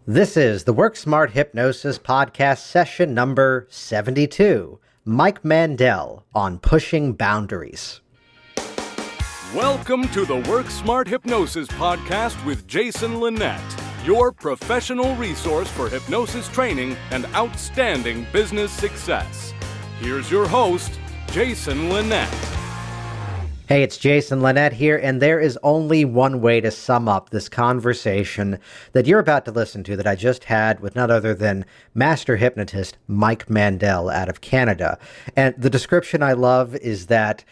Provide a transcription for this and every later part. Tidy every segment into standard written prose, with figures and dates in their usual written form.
This is the Work Smart Hypnosis podcast session number 72. Mike Mandel on pushing boundaries. Welcome to the Work Smart Hypnosis podcast with Jason Linett, your professional resource for hypnosis training and outstanding business success. Here's your host, Jason Linett. Hey, it's Jason Linett here, and there is only one way to sum up this conversation that you're about to listen to that I just had with none other than master hypnotist Mike Mandel out of Canada. And the description I love is that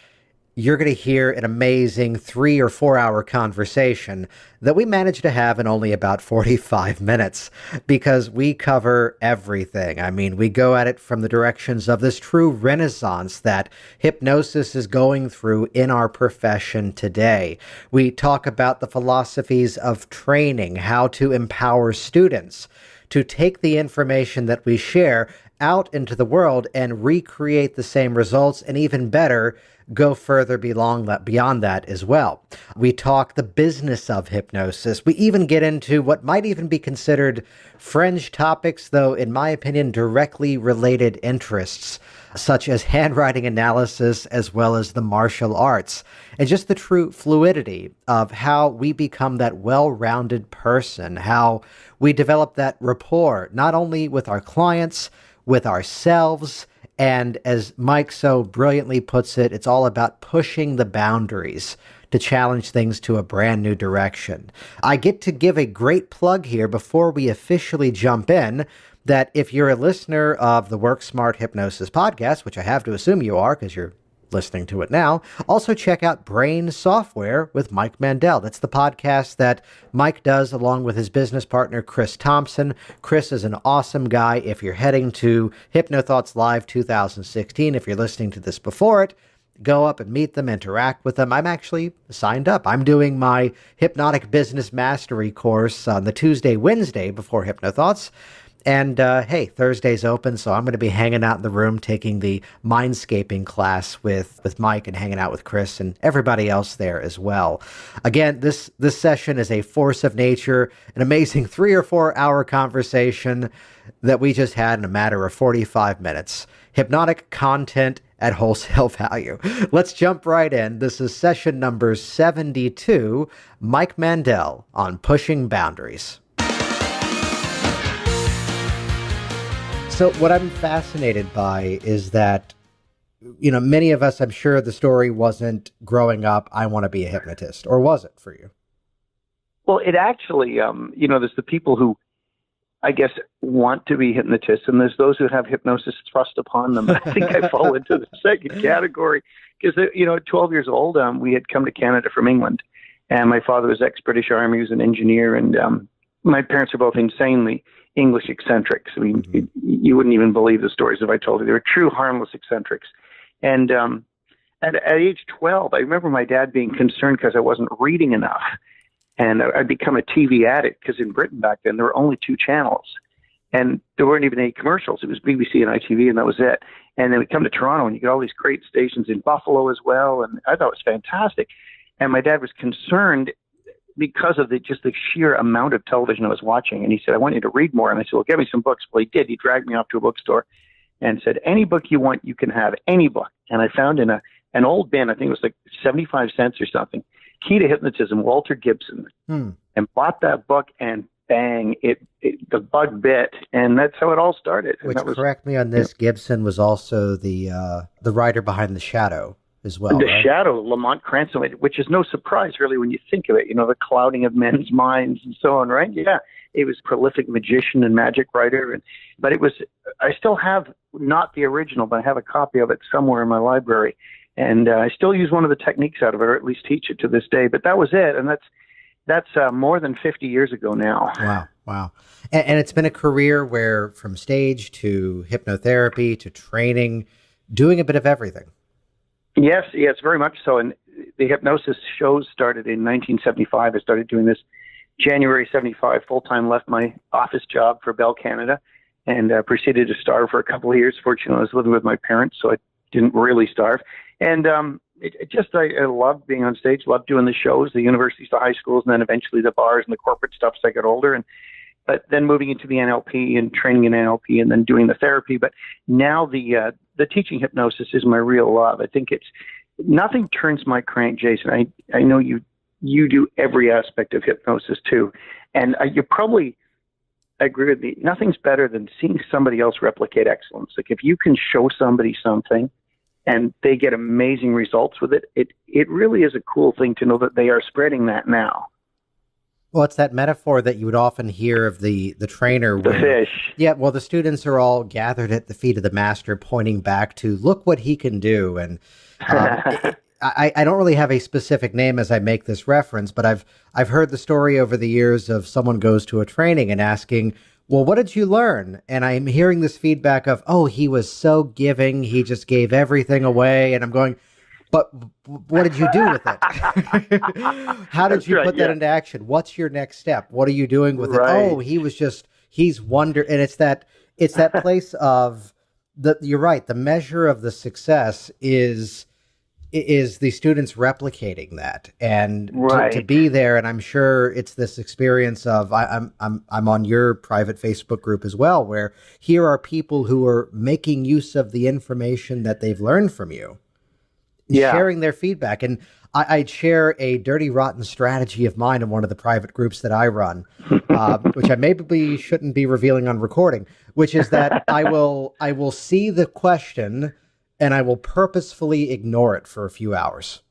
you're going to hear an amazing 3 or 4 hour conversation that we managed to have in only about 45 minutes because we cover everything. I mean, we go at it from the directions of this true renaissance that hypnosis is going through in our profession today. We talk about the philosophies of training, how to empower students to take the information that we share out into the world and recreate the same results, and even better, go further beyond that as well. We talk the business of hypnosis. We even get into what might even be considered fringe topics, though in my opinion directly related interests, such as handwriting analysis as well as the martial arts, and just the true fluidity of how we become that well-rounded person, how we develop that rapport, not only with our clients, with ourselves, and as Mike so brilliantly puts it, it's all about pushing the boundaries to challenge things to a brand new direction. I get to give a great plug here before we officially jump in that if you're a listener of the Work Smart Hypnosis podcast, which I have to assume you are because you're listening to it now, also check out Brain Software with Mike Mandel. That's the podcast that Mike does along with his business partner, Chris Thompson. Chris is an awesome guy. If you're heading to HypnoThoughts Live 2016, if you're listening to this before it, go up and meet them, interact with them. I'm actually signed up. I'm doing my Hypnotic Business Mastery course on the Tuesday, Wednesday before HypnoThoughts. And hey, Thursday's open, so I'm going to be hanging out in the room taking the Minescaping class with Mike and hanging out with Chris and everybody else there as well. Again, this session is a force of nature, an amazing 3 or 4 hour conversation that we just had in a matter of 45 minutes. Hypnotic content at wholesale value. Let's jump right in. This is session number 72, Mike Mandel on pushing boundaries. So what I'm fascinated by is that, many of us, I'm sure the story wasn't growing up, I want to be a hypnotist, or was it for you? Well, it actually, there's the people who, I guess, want to be hypnotists, and there's those who have hypnosis thrust upon them. I think I fall into the second category because, at 12 years old, we had come to Canada from England, and my father was ex-British Army, he was an engineer, and my parents are both insanely English eccentrics. I mean, you wouldn't even believe the stories if I told you. They were true harmless eccentrics. And at age 12, I remember my dad being concerned because I wasn't reading enough. And I'd become a TV addict because in Britain back then, there were only 2 channels. And there weren't even any commercials. It was BBC and ITV, and that was it. And then we come to Toronto, and you get all these great stations in Buffalo as well. And I thought it was fantastic. And my dad was concerned because of the sheer amount of television I was watching. And he said, I want you to read more. And I said, well, get me some books. Well, he did. He dragged me off to a bookstore and said, any book you want, you can have any book. And I found in an old bin, I think it was like 75 cents or something, Key to Hypnotism, Walter Gibson, and bought that book, and bang, the bug bit. And that's how it all started. Which, correct me on this, Gibson was also the writer behind The Shadow as well. The right? Shadow, Lamont Cranston, which is no surprise really when you think of it, the clouding of men's minds and so on, right? Yeah, he was a prolific magician and magic writer. But I still have not the original, but I have a copy of it somewhere in my library. And I still use one of the techniques out of it, or at least teach it to this day. But that was it. And that's more than 50 years ago now. Wow. And it's been a career where from stage to hypnotherapy to training, doing a bit of everything. Yes, very much so. And the hypnosis shows started in 1975. I started doing this January 75, full-time, left my office job for Bell Canada, and proceeded to starve for a couple of years. Fortunately, I was living with my parents, so I didn't really starve. And I loved being on stage, loved doing the shows, the universities, the high schools, and then eventually the bars and the corporate stuff as I got older. but then moving into the NLP and training in NLP and then doing the therapy. But now the teaching hypnosis is my real love. I think nothing turns my crank, Jason. I know you do every aspect of hypnosis too. And you probably agree with me. Nothing's better than seeing somebody else replicate excellence. Like if you can show somebody something and they get amazing results with it, it really is a cool thing to know that they are spreading that now. Well, it's that metaphor that you would often hear of the trainer. The fish. Yeah, well, the students are all gathered at the feet of the master, pointing back to, look what he can do. And I don't really have a specific name as I make this reference, but I've heard the story over the years of someone goes to a training and asking, well, what did you learn? And I'm hearing this feedback of, oh, he was so giving. He just gave everything away. And I'm going, but what did you do with it? How did you put that into action? What's your next step? What are you doing with it? Oh, he's wonder. And it's that place of you're right. The measure of the success is the students replicating that and to be there. And I'm sure it's this experience of, I'm on your private Facebook group as well, where here are people who are making use of the information that they've learned from you. Sharing their feedback. And I'd share a dirty, rotten strategy of mine in one of the private groups that I run, which I maybe shouldn't be revealing on recording, which is that I will see the question and I will purposefully ignore it for a few hours.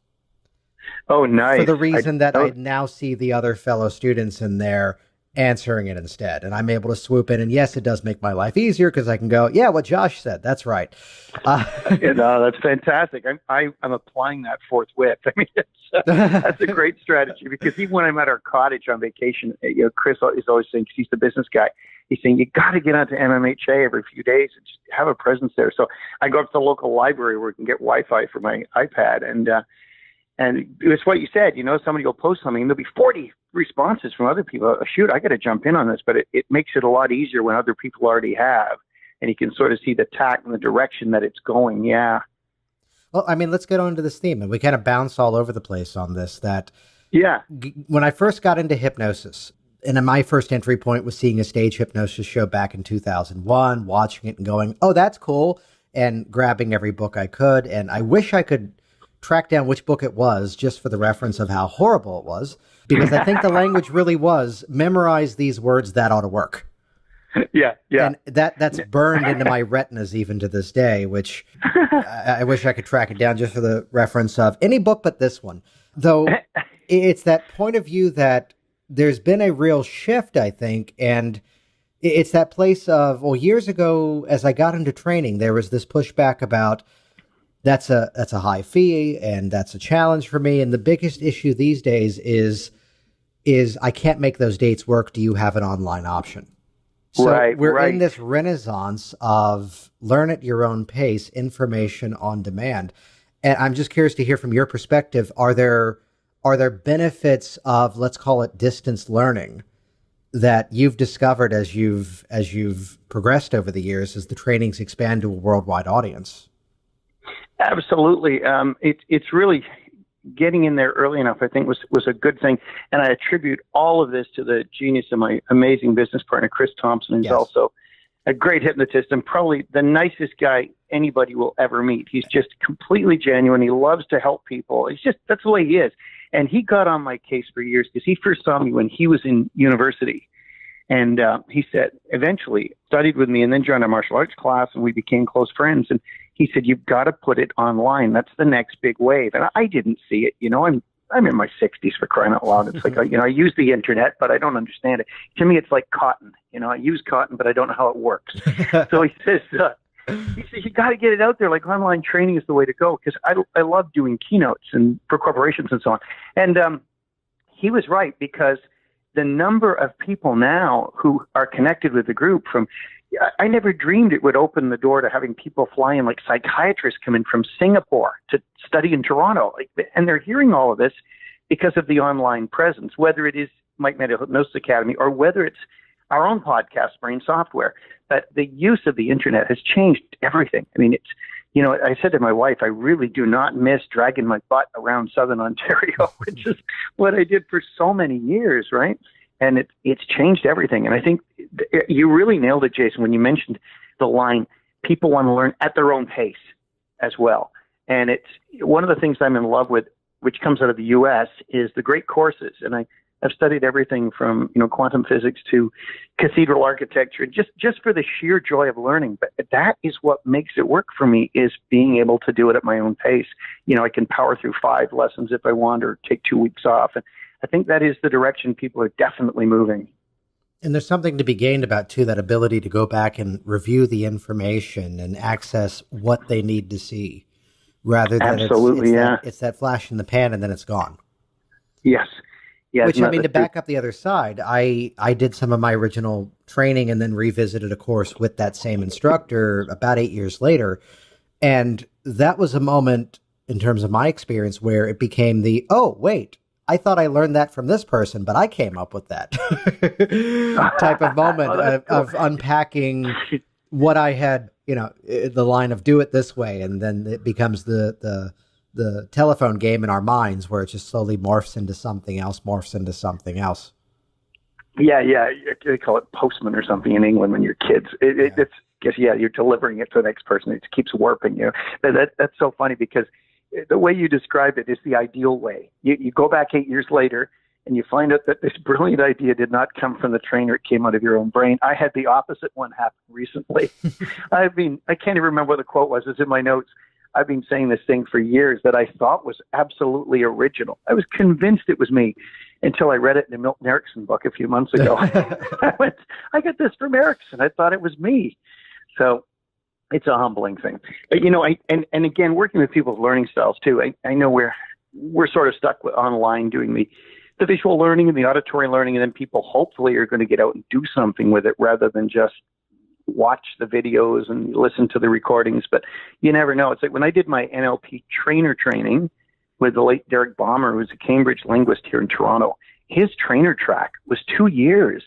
Oh, nice. For the reason that I now see the other fellow students in there answering it instead. And I'm able to swoop in. And yes, it does make my life easier because I can go, yeah, what Josh said. That's right. That's fantastic. I'm applying that forthwith. I mean, that's a great strategy because even when I'm at our cottage on vacation, Chris is always saying, 'cause he's the business guy, he's saying, you got to get onto MMHA every few days and just have a presence there. So I go up to the local library where we can get Wi-Fi for my iPad. And it's what you said, somebody will post something and there'll be 40 responses from other people. Oh, shoot, I got to jump in on this, but it makes it a lot easier when other people already have, and you can sort of see the tack and the direction that it's going. Yeah. Well, I mean, let's get on to this theme, and we kind of bounce all over the place on this. When I first got into hypnosis, and my first entry point was seeing a stage hypnosis show back in 2001, watching it and going, oh, that's cool, and grabbing every book I could. And I wish I could track down which book it was just for the reference of how horrible it was, because I think the language really was memorize these words, that ought to work. Yeah. And that's burned into my retinas even to this day, which I wish I could track it down just for the reference of any book but this one. Though it's that point of view that there's been a real shift, I think, and it's that place of, well, years ago, as I got into training, there was this pushback about that's a high fee and that's a challenge for me. And the biggest issue these days is I can't make those dates work. Do you have an online option? So we're in this renaissance of learn at your own pace, information on demand. And I'm just curious to hear from your perspective, are there benefits of, let's call it distance learning, that you've discovered as you've progressed over the years as the trainings expand to a worldwide audience? Absolutely. It's really getting in there early enough, I think, was a good thing. And I attribute all of this to the genius of my amazing business partner, Chris Thompson, who's also a great hypnotist and probably the nicest guy anybody will ever meet. He's just completely genuine. He loves to help people. That's the way he is. And he got on my case for years because he first saw me when he was in university. And he said, eventually studied with me and then joined a martial arts class, and we became close friends. And he said, you've got to put it online. That's the next big wave. And I didn't see it. I'm in my 60s, for crying out loud. It's like, I use the internet, but I don't understand it. To me, it's like cotton. I use cotton, but I don't know how it works. So he says, you got to get it out there. Like online training is the way to go, because I love doing keynotes and for corporations and so on. And he was right, because the number of people now who are connected with the group I never dreamed it would open the door to having people fly in, like psychiatrists come in from Singapore to study in Toronto. And they're hearing all of this because of the online presence, whether it is Mike Mandel Hypnosis Academy or whether it's our own podcast, Brain Software. But the use of the internet has changed everything. I mean, I said to my wife, I really do not miss dragging my butt around Southern Ontario, which is what I did for so many years, right? And it's changed everything. And I think you really nailed it, Jason, when you mentioned the line, people want to learn at their own pace as well. And it's one of the things I'm in love with, which comes out of the U.S., is the great courses. And I've studied everything from, quantum physics to cathedral architecture, just for the sheer joy of learning. But that is what makes it work for me, is being able to do it at my own pace. I can power through 5 lessons if I want, or take 2 weeks off. And I think that is the direction people are definitely moving. And there's something to be gained about, too, that ability to go back and review the information and access what they need to see, rather than it's that flash in the pan and then it's gone. Yes. Yes. Which, to back up the other side, I did some of my original training and then revisited a course with that same instructor about 8 years later. And that was a moment, in terms of my experience, where it became oh, wait, I thought I learned that from this person, but I came up with that type of moment of unpacking what I had, the line of do it this way. And then it becomes the telephone game in our minds, where it just slowly morphs into something else. Yeah. They call it postman or something in England when you're kids. You're delivering it to the next person. It keeps warping you. That's so funny, because the way you described it is the ideal way. You go back 8 years later and you find out that this brilliant idea did not come from the trainer. It came out of your own brain. I had the opposite one happen recently. I can't even remember what the quote was. It's in my notes. I've been saying this thing for years that I thought was absolutely original. I was convinced it was me until I read it in a Milton Erickson book a few months ago. I got this from Erickson. I thought it was me. So it's a humbling thing. But, and again, working with people's learning styles too, I know we're sort of stuck with online doing the visual learning and the auditory learning, and then people hopefully are going to get out and do something with it rather than just watch the videos and listen to the recordings. But you never know. It's like when I did my NLP trainer training with the late Derek Balmer, who was a Cambridge linguist here in Toronto, his trainer track was 2 years.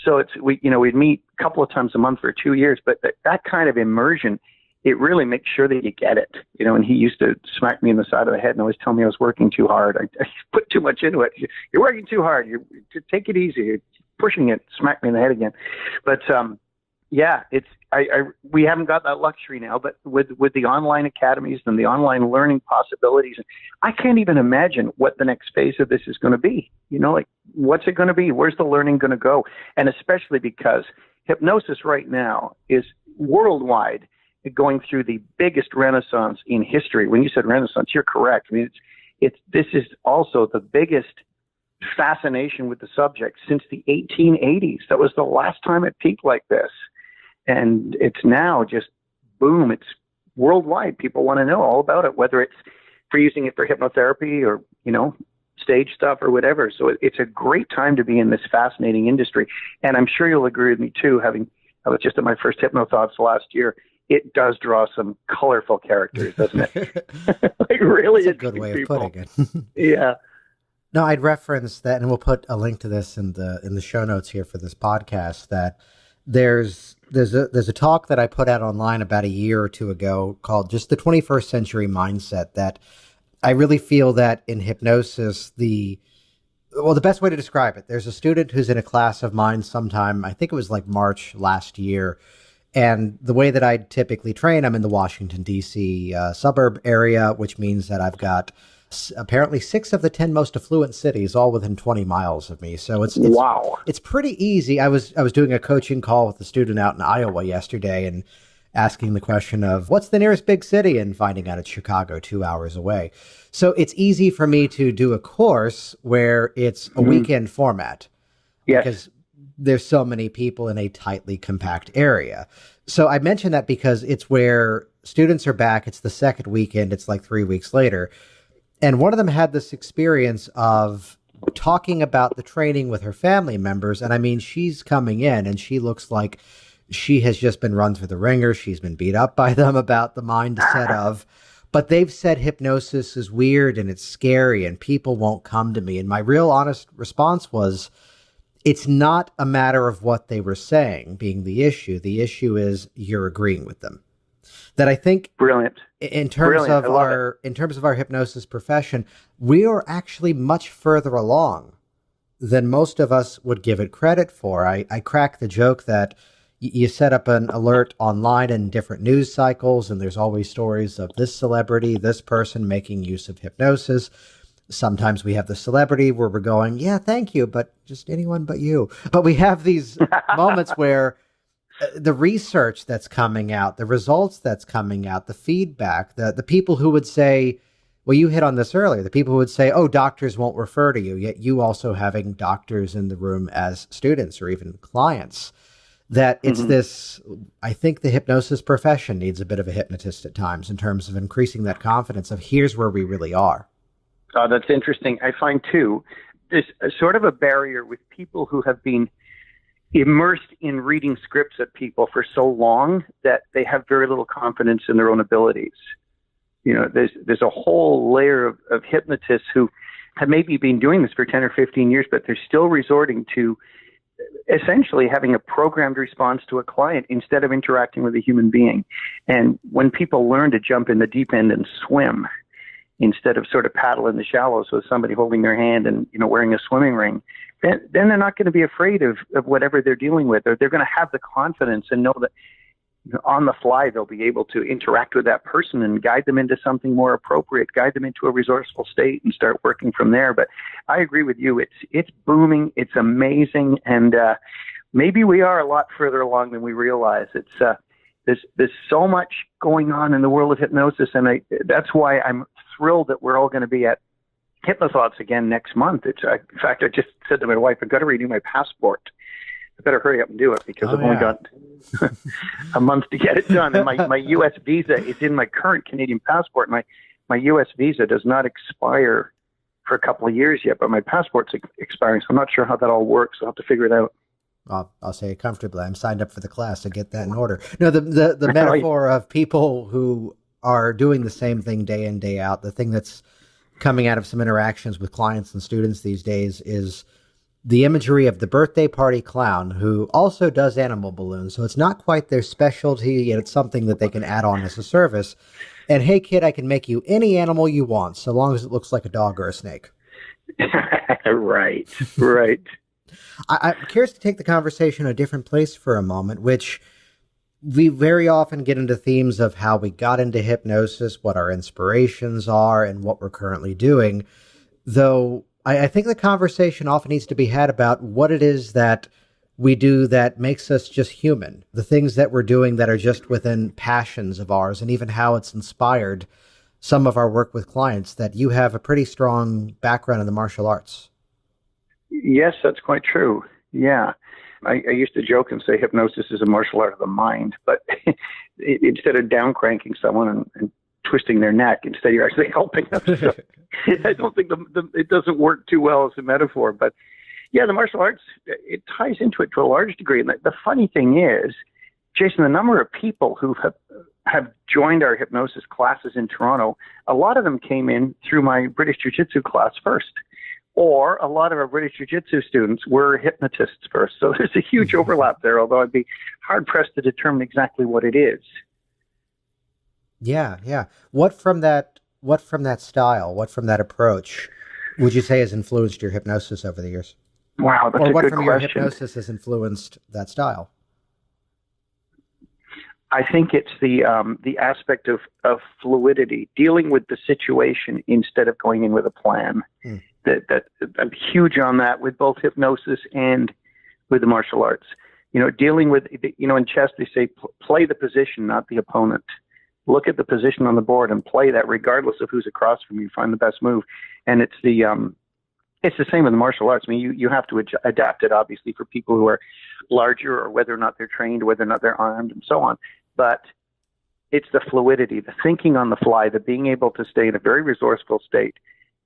So we'd meet a couple of times a month for 2 years, but that kind of immersion, it really makes sure that you get it, and he used to smack me in the side of the head and always tell me I was working too hard. I put too much into it. You're working too hard. You take it easy. You're pushing it, smack me in the head again. But, we haven't got that luxury now, but with the online academies and the online learning possibilities, I can't even imagine what the next phase of this is going to be. What's it going to be? Where's the learning going to go? And especially because hypnosis right now is worldwide going through the biggest renaissance in history. When you said renaissance, you're correct. I mean, this is also the biggest fascination with the subject since the 1880s. That was the last time it peaked like this. And it's now just boom, it's worldwide. People want to know all about it, whether it's for using it for hypnotherapy or, stage stuff or whatever. So it's a great time to be in this fascinating industry. And I'm sure you'll agree with me too, I was just at my first Hypnothoughts last year. It does draw some colorful characters, doesn't it? Like really, that's a good way of putting it. Yeah. No, I'd reference that, and we'll put a link to this in the show notes here for this podcast, that there's a talk that I put out online about a year or two ago called just the 21st Century Mindset, that I really feel that in hypnosis, the best way to describe it, there's a student who's in a class of mine sometime, I think it was like March last year, and the way that I typically train, I'm in the Washington, D.C. Suburb area, which means that I've got apparently 6 of the 10 most affluent cities all within 20 miles of me. So it's wow. It's pretty easy. I was doing a coaching call with a student out in Iowa yesterday and asking the question of what's the nearest big city, and finding out it's Chicago, 2 hours away. So it's easy for me to do a course where it's a weekend format. Yes. Because there's so many people in a tightly compact area. So I mention that because it's where students are back. It's the second weekend. It's like 3 weeks later. And one of them had this experience of talking about the training with her family members. And I mean, she's coming in and she looks like she has just been run through the ringer. She's been beat up by them about the mindset of, but they've said hypnosis is weird and it's scary and people won't come to me. And my real honest response was, it's not a matter of what they were saying being the issue. The issue is you're agreeing with them. That I think brilliant. In terms of our hypnosis profession, we are actually much further along than most of us would give it credit for. I crack the joke that you set up an alert online in different news cycles, and there's always stories of this celebrity, this person making use of hypnosis. Sometimes we have the celebrity where we're going, yeah, thank you, but just anyone but you. But we have these moments where the research that's coming out, the results that's coming out, the feedback, the people who would say, well, you hit on this earlier, the people who would say, oh, doctors won't refer to you, yet you also having doctors in the room as students or even clients. That it's this, I think the hypnosis profession needs a bit of a hypnotist at times in terms of increasing that confidence of here's where we really are. Oh, that's interesting. I find, too, there's a sort of a barrier with people who have been immersed in reading scripts at people for so long that they have very little confidence in their own abilities. You know, there's a whole layer of hypnotists who have maybe been doing this for 10 or 15 years, but they're still resorting to essentially having a programmed response to a client instead of interacting with a human being. And when people learn to jump in the deep end and swim instead of sort of paddle in the shallows with somebody holding their hand and, you know, wearing a swimming ring, then they're not going to be afraid of whatever they're dealing with, or they're going to have the confidence and know that, you know, on the fly they'll be able to interact with that person and guide them into something more appropriate, guide them into a resourceful state and start working from there. But I agree with you. It's booming. It's amazing. And maybe we are a lot further along than we realize. There's so much going on in the world of hypnosis. And that's why I'm thrilled that we're all going to be at Hypnothoughts again next month. In fact, I just said to my wife, I've got to renew my passport. I better hurry up and do it because I've only got a month to get it done. And my U.S. visa is in my current Canadian passport. My U.S. visa does not expire for a couple of years yet, but my passport's expiring, so I'm not sure how that all works. I'll have to figure it out. I'll say it comfortably. I'm signed up for the class to get that in order. No, the metaphor of people who are doing the same thing day in, day out, the thing that's coming out of some interactions with clients and students these days is the imagery of the birthday party clown who also does animal balloons. So it's not quite their specialty, yet it's something that they can add on as a service. And hey, kid, I can make you any animal you want, so long as it looks like a dog or a snake. Right. I'm curious to take the conversation a different place for a moment, which we very often get into themes of how we got into hypnosis, what our inspirations are, and what we're currently doing. Though I think the conversation often needs to be had about what it is that we do that makes us just human, the things that we're doing that are just within passions of ours, and even how it's inspired some of our work with clients. That you have a pretty strong background in the martial arts. Yes, that's quite true. Yeah. I used to joke and say hypnosis is a martial art of the mind, but instead of down cranking someone and twisting their neck, instead you're actually helping them. So I don't think it doesn't work too well as a metaphor, but yeah, the martial arts, it ties into it to a large degree. And the funny thing is, Jason, the number of people who have joined our hypnosis classes in Toronto, a lot of them came in through my British Jiu-Jitsu class first. Or a lot of our British Jiu-Jitsu students were hypnotists first. So there's a huge overlap there, although I'd be hard-pressed to determine exactly what it is. Yeah. What from that style, what from that approach, would you say has influenced your hypnosis over the years? Wow, that's a good question. Or what from your hypnosis has influenced that style? I think it's the aspect of fluidity, dealing with the situation instead of going in with a plan. That I'm huge on that with both hypnosis and with the martial arts. You know, dealing with, you know, in chess they say play the position, not the opponent. Look at the position on the board and play that regardless of who's across from you. Find the best move. And it's the same with the martial arts. I mean, you have to adapt it, obviously, for people who are larger or whether or not they're trained, whether or not they're armed and so on. But it's the fluidity, the thinking on the fly, the being able to stay in a very resourceful state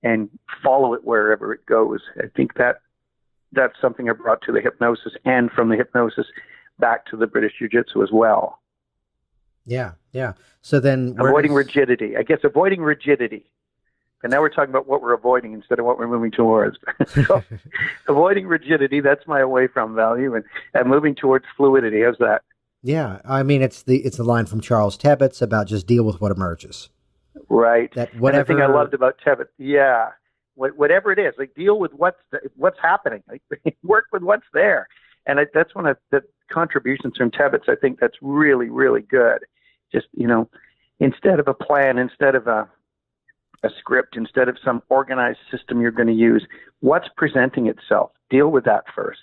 and follow it wherever it goes. I think that's something I brought to the hypnosis, and from the hypnosis back to the British Jiu-Jitsu as well. Yeah. So then avoiding rigidity. I guess avoiding rigidity. And now we're talking about what we're avoiding instead of what we're moving towards. So avoiding rigidity, that's my away from value, and moving towards fluidity. How's that? Yeah. I mean, it's the line from Charles Tebbett's about just deal with what emerges. Right. That whatever. And the thing I loved about Tebbett, yeah, whatever it is, like deal with what's happening, like work with what's there. And that's one of the contributions from Tebbets. I think that's really, really good. Just, instead of a plan, instead of a script, instead of some organized system you're going to use, what's presenting itself? Deal with that first.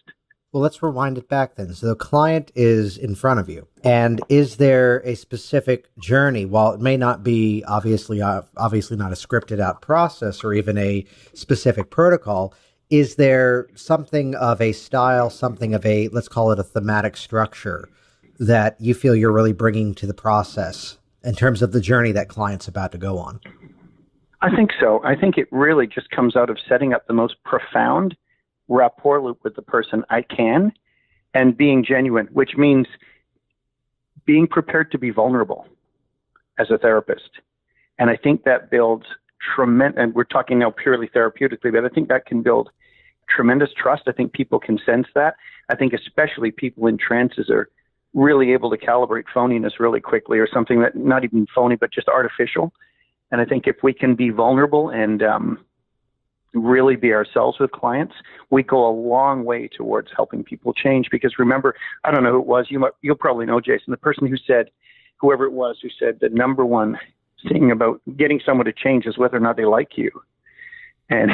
Well, let's rewind it back then. So the client is in front of you. And is there a specific journey? While it may not be obviously not a scripted out process or even a specific protocol, is there something of a style, something of a, let's call it a thematic structure that you feel you're really bringing to the process in terms of the journey that client's about to go on? I think so. I think it really just comes out of setting up the most profound rapport loop with the person I can and being genuine, which means being prepared to be vulnerable as a therapist. And I think that builds tremendous, and we're talking now purely therapeutically, but I think that can build tremendous trust. I think people can sense that. I think especially people in trances are really able to calibrate phoniness really quickly, or something that not even phony, but just artificial. And I think if we can be vulnerable and really be ourselves with clients, we go a long way towards helping people change. Because remember, I don't know who it was, you'll probably know, Jason, the person who said, whoever it was who said the number one thing about getting someone to change is whether or not they like you. And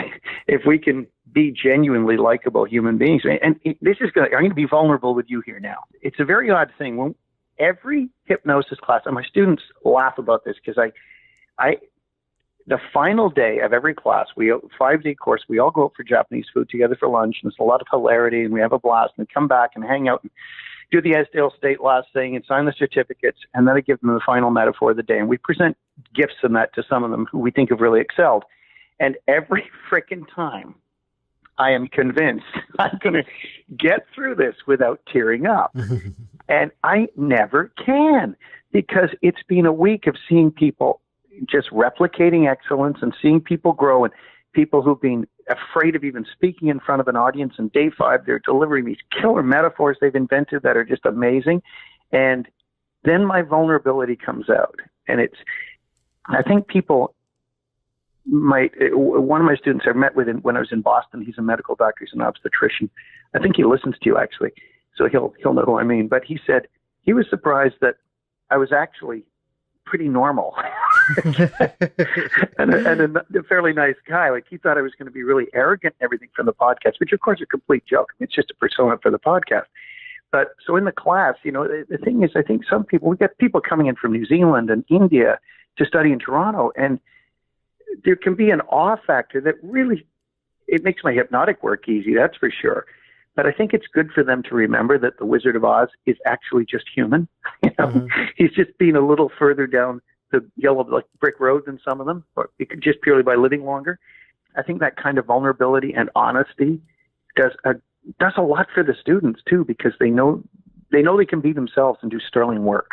if we can be genuinely likable human beings, and I'm going to be vulnerable with you here now. It's a very odd thing. When every hypnosis class, and my students laugh about this because the final day of every class, 5-day course, we all go out for Japanese food together for lunch, and there's a lot of hilarity, and we have a blast, and we come back and hang out and do the Esdale State last thing and sign the certificates, and then I give them the final metaphor of the day, and we present gifts in that to some of them who we think have really excelled. And every freaking time, I am convinced I'm going to get through this without tearing up. And I never can, because it's been a week of seeing people just replicating excellence and seeing people grow, and people who've been afraid of even speaking in front of an audience. And day 5, they're delivering these killer metaphors they've invented that are just amazing. And then my vulnerability comes out. And I think people one of my students I met with when I was in Boston, he's a medical doctor, he's an obstetrician. I think he listens to you actually, so he'll know who I mean. But he said he was surprised that I was actually pretty normal and a fairly nice guy. Like, he thought I was going to be really arrogant and everything from the podcast, which of course is a complete joke. It's just a persona for the podcast. But so in the class, the thing is, I think we get people coming in from New Zealand and India to study in Toronto, and there can be an awe factor that really, it makes my hypnotic work easy, that's for sure. But I think it's good for them to remember that the Wizard of Oz is actually just human. He's just been a little further down the yellow brick road than some of them, or just purely by living longer. I think that kind of vulnerability and honesty does a lot for the students too, because they know they can be themselves and do sterling work.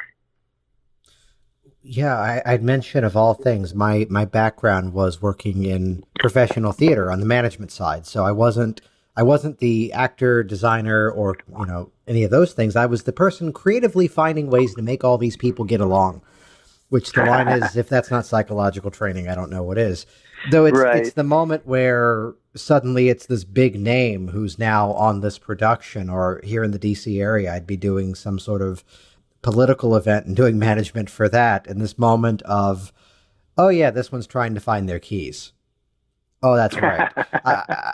Yeah, I'd mention, of all things, my background was working in professional theater on the management side. So I wasn't the actor, designer, or any of those things. I was the person creatively finding ways to make all these people get along. Which the line is, if that's not psychological training, I don't know what is. Though it's the moment where suddenly it's this big name who's now on this production, or here in the DC area, I'd be doing some sort of political event and doing management for that. And this moment of, oh yeah, this one's trying to find their keys. Oh, that's right.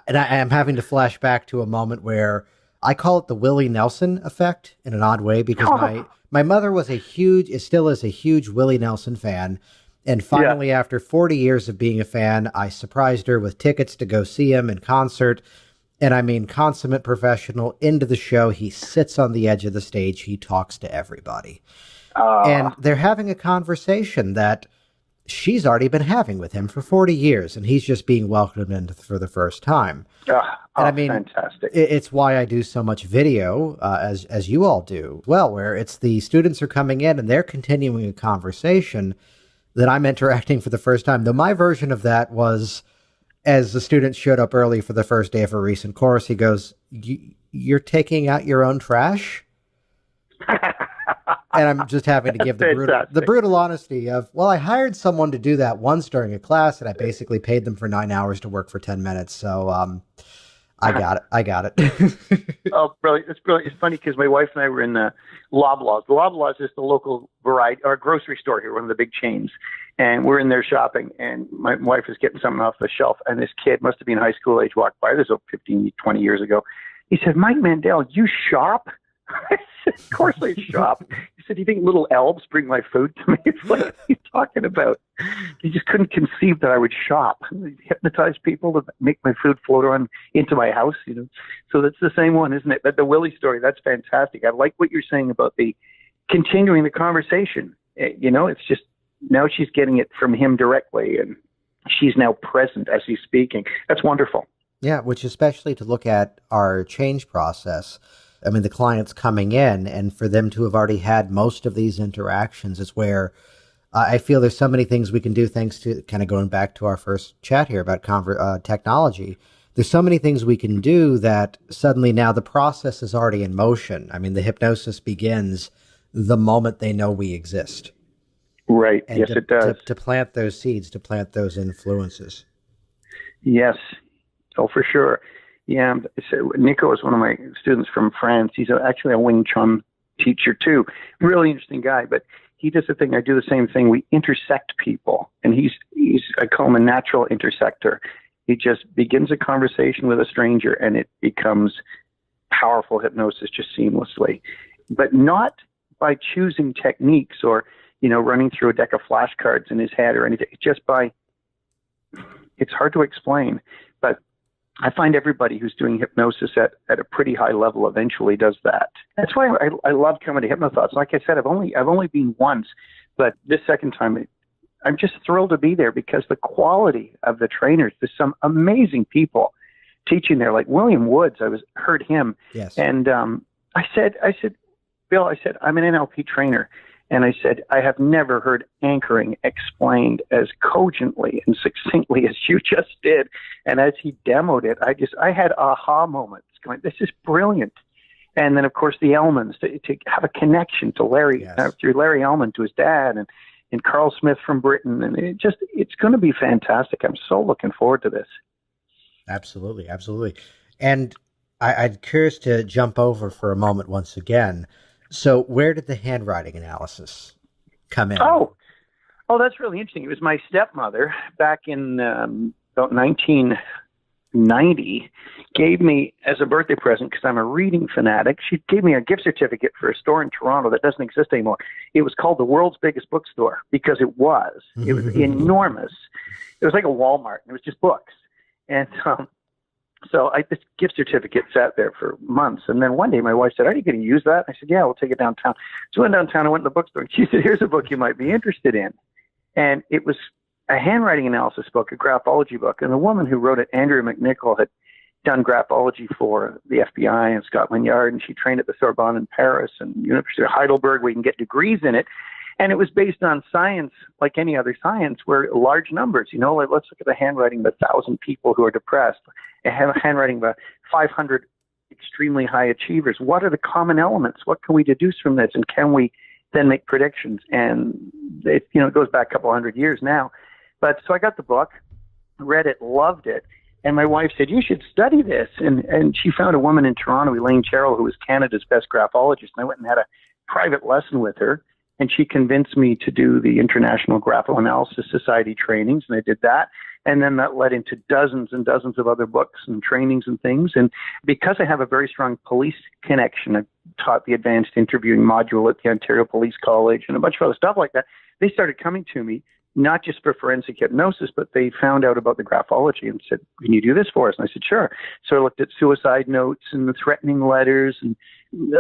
And I am having to flash back to a moment where I call it the Willie Nelson effect in an odd way, because my mother still is a huge Willie Nelson fan. And finally, after 40 years of being a fan, I surprised her with tickets to go see him in concert. And I mean, consummate professional, into the show. He sits on the edge of the stage. He talks to everybody. And they're having a conversation that she's already been having with him for 40 years. And he's just being welcomed in for the first time. And I mean, fantastic. It's why I do so much video, as you all do. Well, where it's the students are coming in and they're continuing a conversation that I'm interacting for the first time. Though my version of that was, as the student showed up early for the first day of a recent course, he goes, "You're taking out your own trash?" And I'm just having to give the brutal honesty of, well, I hired someone to do that once during a class, and I basically paid them for 9 hours to work for 10 minutes. So I got it. Oh, brilliant. It's brilliant. It's funny because my wife and I were in Loblaws. The Loblaws is the local variety or grocery store here, one of the big chains. And we're in there shopping, and my wife is getting something off the shelf, and this kid, must have been high school age, walked by. This was 15, 20 years ago. He said, "Mike Mandel, you shop?" I said, "Of course I shop." He said, "Do you think little elves bring my food to me?" It's like, what are you talking about? He just couldn't conceive that I would shop. Hypnotize people to make my food float on into my house, So that's the same one, isn't it? But the Willie story, that's fantastic. I like what you're saying about the continuing the conversation. It's just now she's getting it from him directly, and she's now present as he's speaking. That's wonderful. Yeah, which especially to look at our change process. I mean, the client's coming in, and for them to have already had most of these interactions is where I feel there's so many things we can do, thanks to kind of going back to our first chat here about technology. There's so many things we can do that suddenly now the process is already in motion. I mean, the hypnosis begins the moment they know we exist. Right. And yes, it does. To plant those seeds, to plant those influences. Yes. Oh, for sure. Yeah. So Nico is one of my students from France. He's actually a Wing Chun teacher too. Really interesting guy, but he does the thing. I do the same thing. We intersect people, and he's I call him a natural intersector. He just begins a conversation with a stranger, and it becomes powerful hypnosis just seamlessly, but not by choosing techniques or, running through a deck of flashcards in his head or anything. Just by, it's hard to explain, but I find everybody who's doing hypnosis at a pretty high level eventually does that. That's why I love coming to HypnoThoughts. Like I said, I've only been once, but this second time I'm just thrilled to be there because the quality of the trainers. There's some amazing people teaching there, like William Woods. Heard him, yes, and I said, Bill, I'm an NLP trainer. And I said, I have never heard anchoring explained as cogently and succinctly as you just did. And as he demoed it, I had aha moments going, this is brilliant. And then, of course, the Ellmans, to have a connection to Larry, yes, through Larry Ellman to his dad, and Carl Smith from Britain. And it's going to be fantastic. I'm so looking forward to this. Absolutely. Absolutely. And I'm curious to jump over for a moment once again. So where did the handwriting analysis come in? Oh, that's really interesting. It was my stepmother back in about 1990 gave me as a birthday present, because I'm a reading fanatic. She gave me a gift certificate for a store in Toronto that doesn't exist anymore. It was called the world's biggest bookstore because it was enormous. It was like a Walmart. And it was just books. And so this gift certificate sat there for months. And then one day my wife said, "Are you going to use that?" I said, "Yeah, we'll take it downtown." So I went downtown, I went to the bookstore, and she said, "Here's a book you might be interested in." And it was a handwriting analysis book, a graphology book. And the woman who wrote it, Andrea McNichol, had done graphology for the FBI and Scotland Yard, and she trained at the Sorbonne in Paris and University of Heidelberg, where you can get degrees in it. And it was based on science, like any other science, where large numbers, like let's look at the handwriting of 1,000 people who are depressed, a handwriting of 500 extremely high achievers. What are the common elements? What can we deduce from this? And can we then make predictions? And it goes back a couple hundred years now. But so I got the book, read it, loved it. And my wife said, "You should study this." And she found a woman in Toronto, Elaine Cheryl, who was Canada's best graphologist. And I went and had a private lesson with her. And she convinced me to do the International Graphoanalysis Society trainings, and I did that. And then that led into dozens and dozens of other books and trainings and things. And because I have a very strong police connection, I taught the advanced interviewing module at the Ontario Police College and a bunch of other stuff like that. They started coming to me, not just for forensic hypnosis, but they found out about the graphology and said, "Can you do this for us?" And I said, "Sure." So I looked at suicide notes and the threatening letters and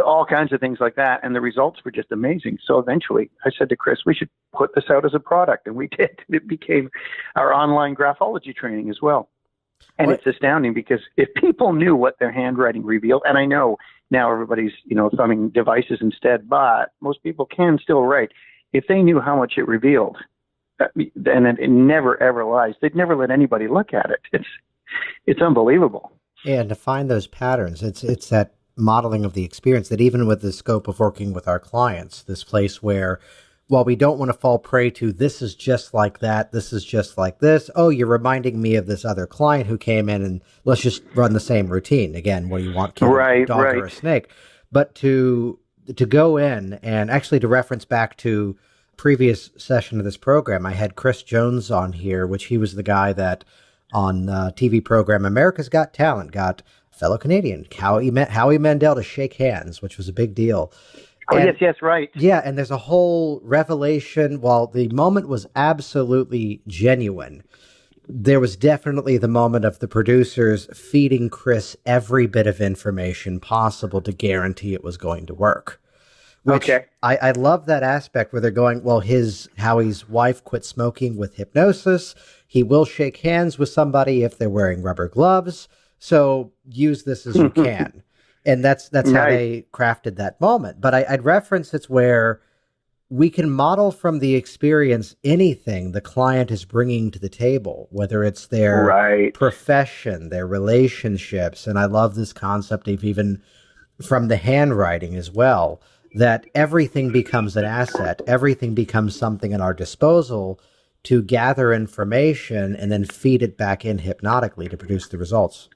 all kinds of things like that. And the results were just amazing. So eventually I said to Chris, we should put this out as a product. And we did. It became our online graphology training as well. And It's astounding because if people knew what their handwriting revealed, and I know now everybody's, thumbing devices instead, but most people can still write. If they knew how much it revealed, and it never ever lies, they'd never let anybody look at it. It's unbelievable. Yeah, and to find those patterns, it's that modeling of the experience, that even with the scope of working with our clients, this place where, while we don't want to fall prey to this is just like that, this is just like this, oh, you're reminding me of this other client who came in and let's just run the same routine. Again, what do you want, kid, a dog or a snake? But to go in and actually to reference back to previous session of this program, I had Chris Jones on here, which he was the guy that on TV program America's Got Talent got fellow Canadian Howie Mandel to shake hands, which was a big deal. Oh, yes, right. Yeah, and there's a whole revelation. While the moment was absolutely genuine, there was definitely the moment of the producers feeding Chris every bit of information possible to guarantee it was going to work. Which I love that aspect where they're going, well, Howie's wife quit smoking with hypnosis. He will shake hands with somebody if they're wearing rubber gloves. So use this as you can. And that's how they crafted that moment. But I'd reference it's where we can model from the experience anything the client is bringing to the table, whether it's their profession, their relationships. And I love this concept of even from the handwriting as well, that everything becomes an asset. Everything becomes something at our disposal to gather information and then feed it back in hypnotically to produce the results.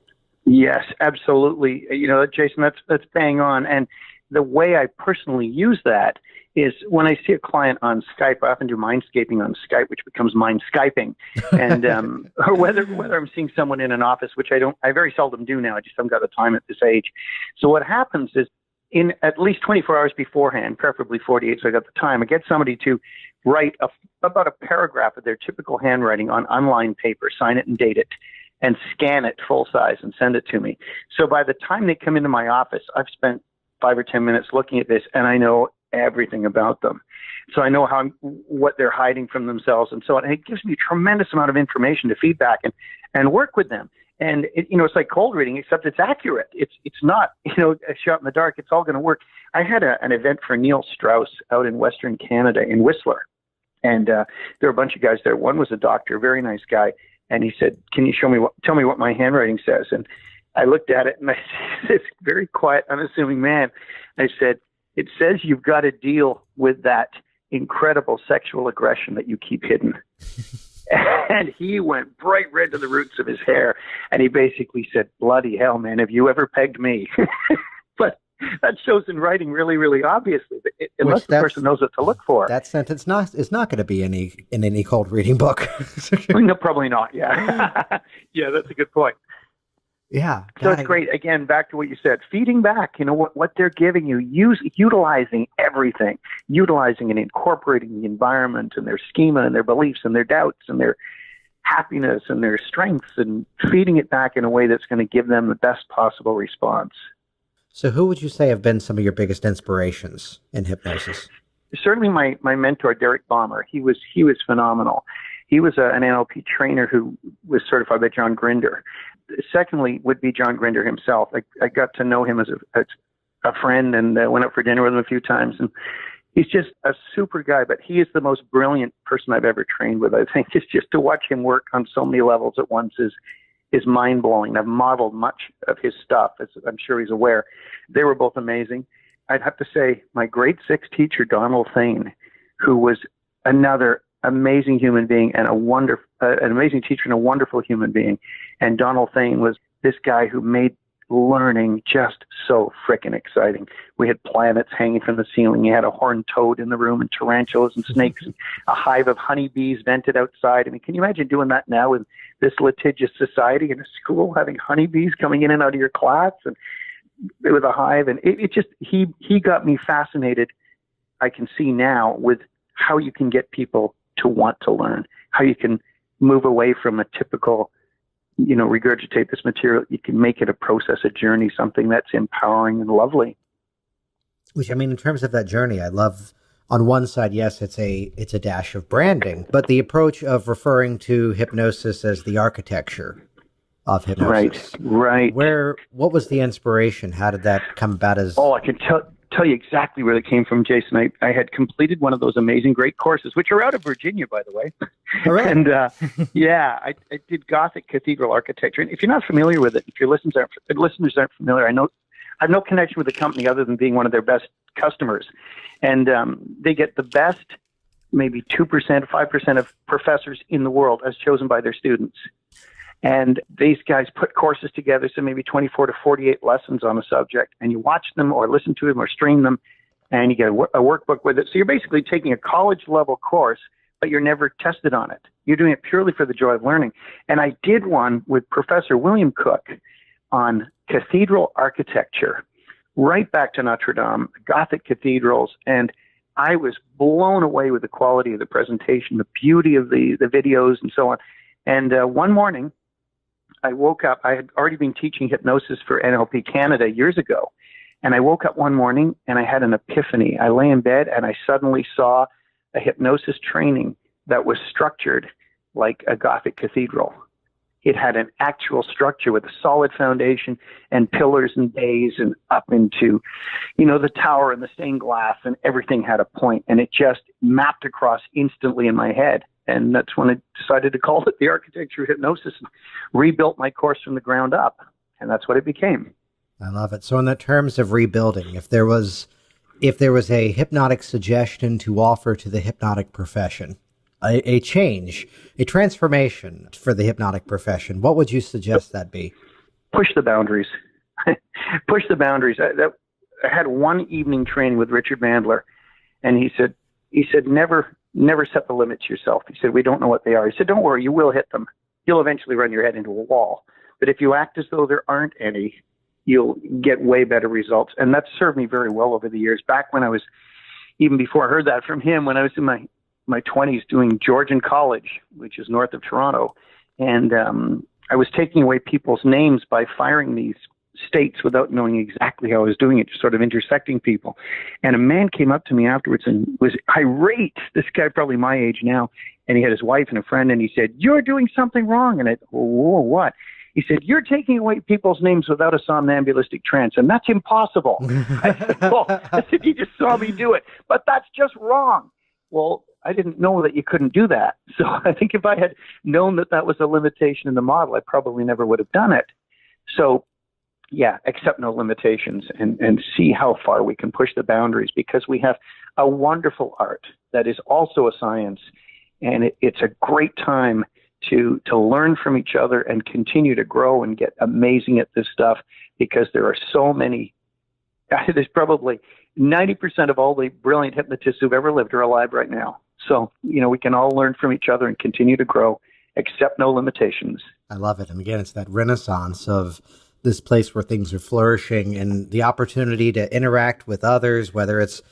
Yes, absolutely. Jason, that's bang on. And the way I personally use that is when I see a client on Skype. I often do Minescaping on Skype, which becomes Minescaping, and or whether I'm seeing someone in an office, which I very seldom do now. I just haven't got the time at this age. So what happens is, in at least 24 hours beforehand, preferably 48, so I got the time, I get somebody to write about a paragraph of their typical handwriting on unlined paper, sign it and date it, and scan it full size and send it to me. So by the time they come into my office, I've spent 5 or 10 minutes looking at this, and I know everything about them. So I know what they're hiding from themselves and so on. And it gives me a tremendous amount of information to feedback and work with them. And it's like cold reading, except it's accurate. It's not, a shot in the dark. It's all going to work. I had an event for Neil Strauss out in Western Canada in Whistler. And there were a bunch of guys there. One was a doctor, very nice guy. And he said, can you tell me what my handwriting says? And I looked at it and I said, this very quiet, unassuming man. I said, it says you've got to deal with that incredible sexual aggression that you keep hidden. And he went bright red to the roots of his hair. And he basically said, bloody hell, man, have you ever pegged me? But that shows in writing really, really obviously, unless the person knows what to look for. That sentence is not going to be in any cold reading book. No, probably not. Yeah. Yeah, that's a good point. Yeah. So it's great. Again, back to what you said, feeding back, what they're giving you, utilizing everything, utilizing and incorporating the environment and their schema and their beliefs and their doubts and their happiness and their strengths, and feeding it back in a way that's going to give them the best possible response. So who would you say have been some of your biggest inspirations in hypnosis? Certainly my mentor, Derek Baumer. He was phenomenal. He was an NLP trainer who was certified by John Grinder. Secondly would be John Grinder himself. I got to know him as a friend and went out for dinner with him a few times. And he's just a super guy, but he is the most brilliant person I've ever trained with. I think it's just to watch him work on so many levels at once is mind-blowing. I've modeled much of his stuff, as I'm sure he's aware. They were both amazing. I'd have to say my grade 6 teacher, Donald Thane, who was another amazing human being and an amazing teacher and a wonderful human being. And Donald Thane was this guy who made learning just so frickin' exciting. We had planets hanging from the ceiling. You had a horned toad in the room and tarantulas and snakes and a hive of honeybees vented outside. I mean, can you imagine doing that now with this litigious society in a school, having honeybees coming in and out of your class and with a hive? And he got me fascinated, I can see now, with how you can get people to want to learn, how you can move away from a typical, regurgitate this material. You can make it a process, a journey, something that's empowering and lovely. Which, I mean, in terms of that journey, I love, on one side, yes, it's a dash of branding, but the approach of referring to hypnosis as the architecture of hypnosis. Right. What was the inspiration? How did that come about as... Oh, I can tell you exactly where it came from, Jason. I had completed one of those amazing great courses, which are out of Virginia, by the way. Oh, really? And I did Gothic cathedral architecture. And if you're not familiar with it, if your listeners aren't familiar, I I have no connection with the company other than being one of their best customers. And they get the best, maybe 2%, 5% of professors in the world as chosen by their students. And these guys put courses together, so maybe 24 to 48 lessons on a subject, and you watch them or listen to them or stream them, and you get a workbook with it. So you're basically taking a college-level course, but you're never tested on it. You're doing it purely for the joy of learning. And I did one with Professor William Cook on cathedral architecture, right back to Notre Dame, Gothic cathedrals, and I was blown away with the quality of the presentation, the beauty of the videos, and so on. And one morning, I woke up. I had already been teaching hypnosis for NLP Canada years ago. And I woke up one morning and I had an epiphany. I lay in bed and I suddenly saw a hypnosis training that was structured like a Gothic cathedral. It had an actual structure with a solid foundation and pillars and bays and up into, the tower and the stained glass, and everything had a point. And it just mapped across instantly in my head. And that's when I decided to call it the architecture of hypnosis and rebuilt my course from the ground up. And that's what it became. I love it. So in the terms of rebuilding, if there was a hypnotic suggestion to offer to the hypnotic profession, a change, a transformation for the hypnotic profession, what would you suggest that be? Push the boundaries. Push the boundaries. I had one evening training with Richard Mandler, and he said, never set the limits yourself. He said, we don't know what they are. He said, don't worry, you will hit them. You'll eventually run your head into a wall. But if you act as though there aren't any, you'll get way better results. And that's served me very well over the years. Back when I was, even before I heard that from him, when I was in my 20s doing Georgian College, which is north of Toronto, and I was taking away people's names by firing these states without knowing exactly how I was doing it, just sort of intersecting people. And a man came up to me afterwards and was irate, this guy probably my age now, and he had his wife and a friend, and he said, "You're doing something wrong." And I said, "Whoa, what?" He said, "You're taking away people's names without a somnambulistic trance, and that's impossible." I said, "Well," I said, "you just saw me do it, but that's just wrong." Well, I didn't know that you couldn't do that. So I think if I had known that that was a limitation in the model, I probably never would have done it. So yeah, accept no limitations and see how far we can push the boundaries, because we have a wonderful art that is also a science, and it's a great time to learn from each other and continue to grow and get amazing at this stuff, because there are so many. There's probably 90% of all the brilliant hypnotists who've ever lived are alive right now. So, we can all learn from each other and continue to grow, accept no limitations. I love it. And again, it's that renaissance of this place where things are flourishing and the opportunity to interact with others, whether it's,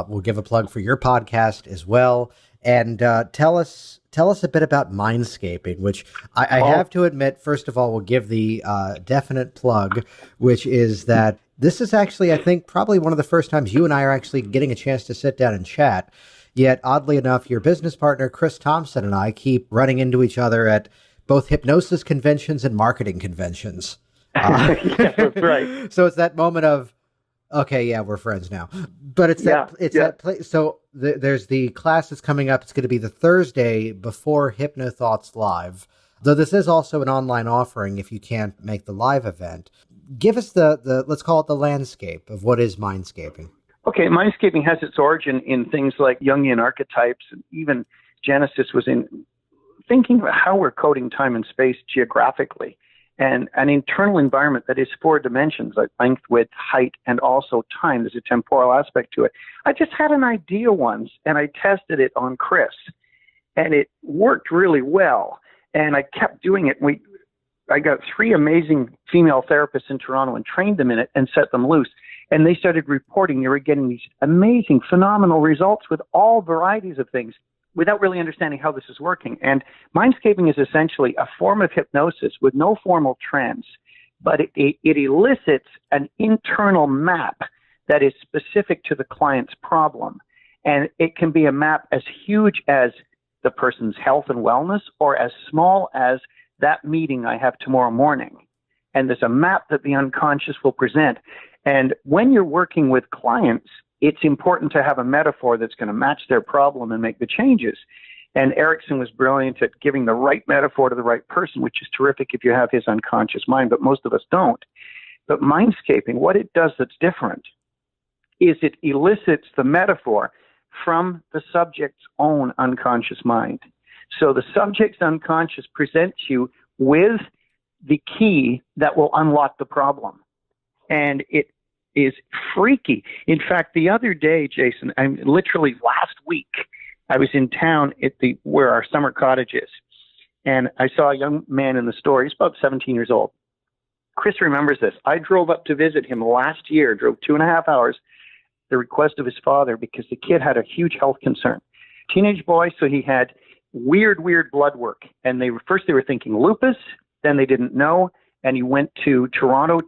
we'll give a plug for your podcast as well. And tell us a bit about Minescaping, which I have to admit, first of all, we'll give the definite plug, which is that this is actually, I think, probably one of the first times you and I are actually getting a chance to sit down and chat. Yet, oddly enough, your business partner, Chris Thompson, and I keep running into each other at both hypnosis conventions and marketing conventions. Yeah, that's right. So it's that moment of, okay, yeah, we're friends now. But it's that place. So there's the class that's coming up. It's going to be the Thursday before HypnoThoughts Live, though this is also an online offering if you can't make the live event. Give us the let's call it the landscape of what is Minescaping. Okay, Minescaping has its origin in things like Jungian archetypes, and even Genesis was in thinking about how we're coding time and space geographically, and an internal environment that is 4 dimensions, like length, width, height, and also time. There's a temporal aspect to it. I just had an idea once, and I tested it on Chris, and it worked really well, and I kept doing it. I got 3 amazing female therapists in Toronto and trained them in it and set them loose. And they started reporting they were getting these amazing, phenomenal results with all varieties of things without really understanding how this is working. And Minescaping is essentially a form of hypnosis with no formal trance, but it elicits an internal map that is specific to the client's problem. And it can be a map as huge as the person's health and wellness, or as small as that meeting I have tomorrow morning. And there's a map that the unconscious will present. And when you're working with clients, it's important to have a metaphor that's going to match their problem and make the changes. And Erickson was brilliant at giving the right metaphor to the right person, which is terrific if you have his unconscious mind, but most of us don't. But Minescaping, what it does that's different is it elicits the metaphor from the subject's own unconscious mind. So the subject's unconscious presents you with the key that will unlock the problem. And it is freaky. In fact, the other day, Jason, literally last week, I was in town at where our summer cottage is. And I saw a young man in the store. He's about 17 years old. Chris remembers this. I drove up to visit him last year, drove 2.5 hours, the request of his father, because the kid had a huge health concern. Teenage boy, so he had weird blood work. And they were thinking lupus, then they didn't know. And he went to Toronto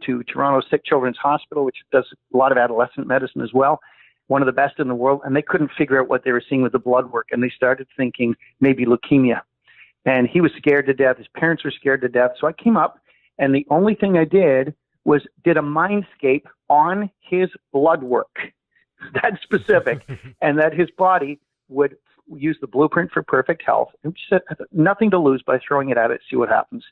Sick Children's Hospital, which does a lot of adolescent medicine as well, one of the best in the world. And they couldn't figure out what they were seeing with the blood work. And they started thinking maybe leukemia. And he was scared to death. His parents were scared to death. So I came up, and the only thing I did a Minescape on his blood work, that specific, and that his body would use the blueprint for perfect health. And she said, nothing to lose by throwing it at it, see what happens.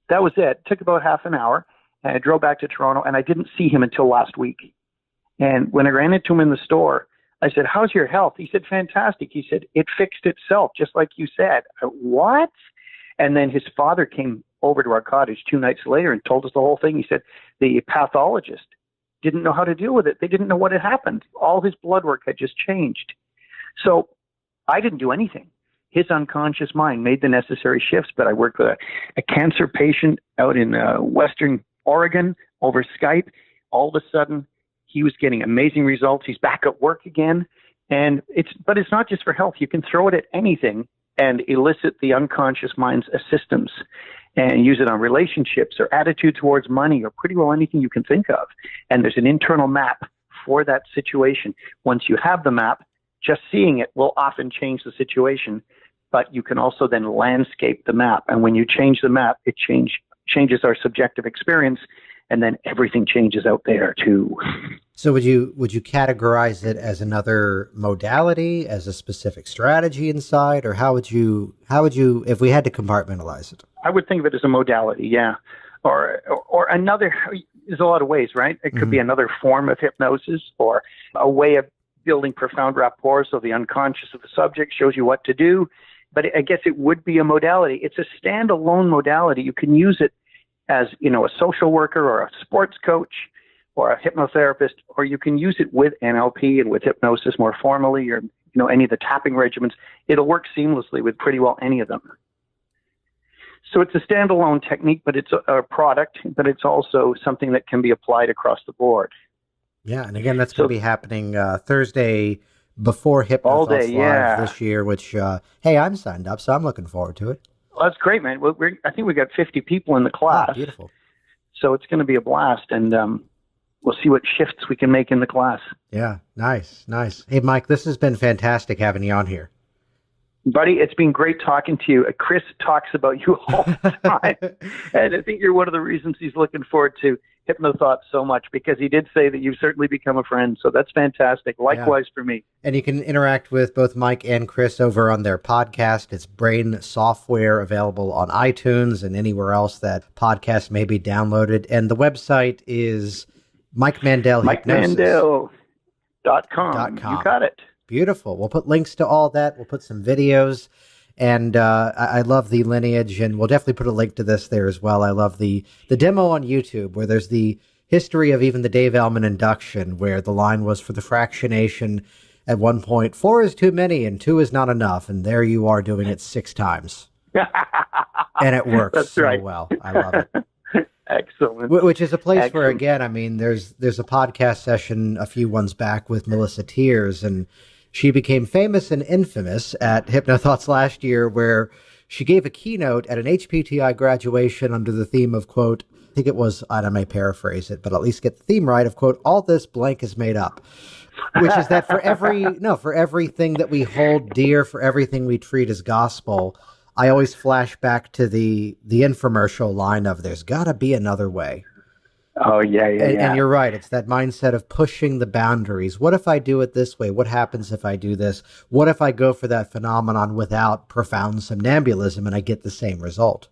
That was it. It took about half an hour, and I drove back to Toronto, and I didn't see him until last week. And when I ran into him in the store, I said, how's your health? He said, fantastic. He said, it fixed itself, just like you said. What? And then his father came over to our cottage 2 nights later and told us the whole thing. He said the pathologist didn't know how to deal with it. They didn't know what had happened. All his blood work had just changed. So I didn't do anything. His unconscious mind made the necessary shifts, but I worked with a cancer patient out in Western Oregon over Skype. All of a sudden, he was getting amazing results. He's back at work again. But it's not just for health. You can throw it at anything and elicit the unconscious mind's assistance and use it on relationships or attitude towards money or pretty well anything you can think of. And there's an internal map for that situation. Once you have the map, just seeing it will often change the situation, but you can also then landscape the map. And when you change the map, it changes our subjective experience, and then everything changes out there too. So would you categorize it as another modality, as a specific strategy inside, or how would you, if we had to compartmentalize it? I would think of it as a modality, yeah. Or another, there's a lot of ways, right? It could be another form of hypnosis or a way of building profound rapport so the unconscious of the subject shows you what to do. But I guess it would be a modality. It's a standalone modality. You can use it as, a social worker or a sports coach or a hypnotherapist, or you can use it with NLP and with hypnosis more formally, or, any of the tapping regimens. It'll work seamlessly with pretty well any of them. So it's a standalone technique, but it's a product, but it's also something that can be applied across the board. Yeah, and again, that's going to be happening Thursday before Hypnosis Live this year, which, hey, I'm signed up, so I'm looking forward to it. Well, that's great, man. I think we got 50 people in the class. Oh, beautiful. So it's going to be a blast, and we'll see what shifts we can make in the class. Yeah, nice. Hey, Mike, this has been fantastic having you on here. Buddy, it's been great talking to you. Chris talks about you all the time, and I think you're one of the reasons he's looking forward to HypnoThoughts so much, because he did say that you've certainly become a friend. So that's fantastic. Likewise for me. And you can interact with both Mike and Chris over on their podcast. It's Brain Software, available on iTunes and anywhere else that podcasts may be downloaded. And the website is Mike Mandel Hypnosis. MikeMandel.com. You got it. Beautiful. We'll put links to all that. We'll put some videos. And I love the lineage, and we'll definitely put a link to this there as well. I love the demo on YouTube where there's the history of even the Dave Ellman induction, where the line was for the fractionation at one point, 4 is too many and 2 is not enough. And there you are doing it 6 times. And it works so well. I love it. Excellent. Which is a place where, again, I mean, there's a podcast session a few ones back with Melissa Tiers, and she became famous and infamous at HypnoThoughts last year, where she gave a keynote at an HPTI graduation under the theme of, quote, I think it was, I may paraphrase it, but at least get the theme right, of, quote, all this blank is made up. Which is that for everything that we hold dear, for everything we treat as gospel, I always flash back to the infomercial line of, there's got to be another way. Oh, yeah. And you're right. It's that mindset of pushing the boundaries. What if I do it this way? What happens if I do this? What if I go for that phenomenon without profound somnambulism and I get the same result?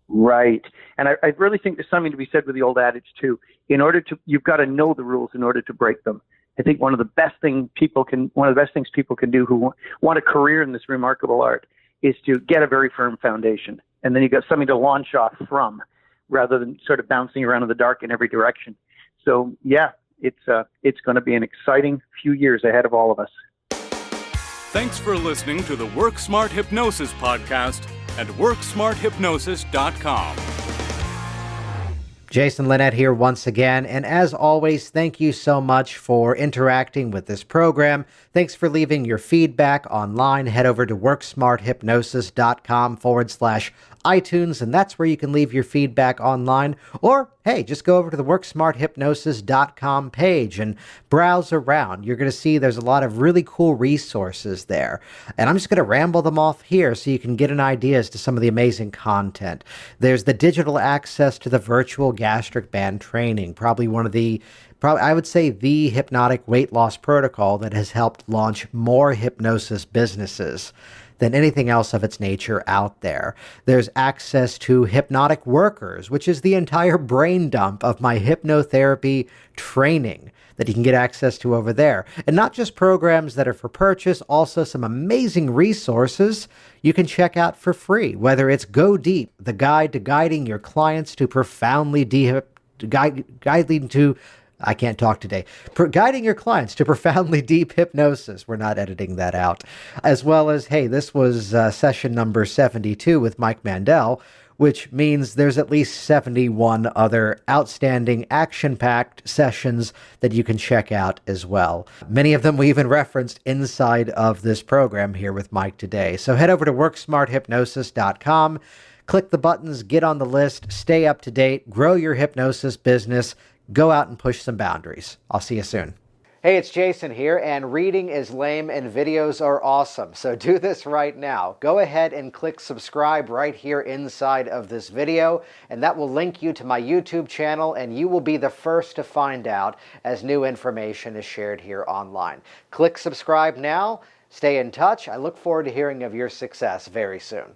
Right. And I really think there's something to be said with the old adage too. You've got to know the rules in order to break them. I think one of the best things people can do who want a career in this remarkable art is to get a very firm foundation. And then you've got something to launch off from rather than sort of bouncing around in the dark in every direction. So yeah, it's going to be an exciting few years ahead of all of us. Thanks for listening to the Work Smart Hypnosis podcast at WorkSmartHypnosis.com. Jason Linett here once again, and as always, thank you so much for interacting with this program. Thanks for leaving your feedback online. Head over to WorkSmartHypnosis.com/iTunes, and that's where you can leave your feedback online. Or, hey, just go over to the WorkSmartHypnosis.com page and browse around. You're going to see there's a lot of really cool resources there. And I'm just going to ramble them off here so you can get an idea as to some of the amazing content. There's the digital access to the virtual gastric band training, I would say the hypnotic weight loss protocol that has helped launch more hypnosis businesses than anything else of its nature out there. There's access to Hypnotic Workers, which is the entire brain dump of my hypnotherapy training that you can get access to over there. And not just programs that are for purchase, also some amazing resources you can check out for free, whether it's Go Deep, the guide to guiding your clients to profoundly guiding your clients to profoundly deep hypnosis. We're not editing that out. As well as, hey, this was session number 72 with Mike Mandel, which means there's at least 71 other outstanding action-packed sessions that you can check out as well. Many of them we even referenced inside of this program here with Mike today. So head over to WorkSmartHypnosis.com, click the buttons, get on the list, stay up to date, grow your hypnosis business, go out and push some boundaries. I'll see you soon. Hey, it's Jason here, and reading is lame and videos are awesome. So do this right now. Go ahead and click subscribe right here inside of this video, and that will link you to my YouTube channel, and you will be the first to find out as new information is shared here online. Click subscribe now. Stay in touch. I look forward to hearing of your success very soon.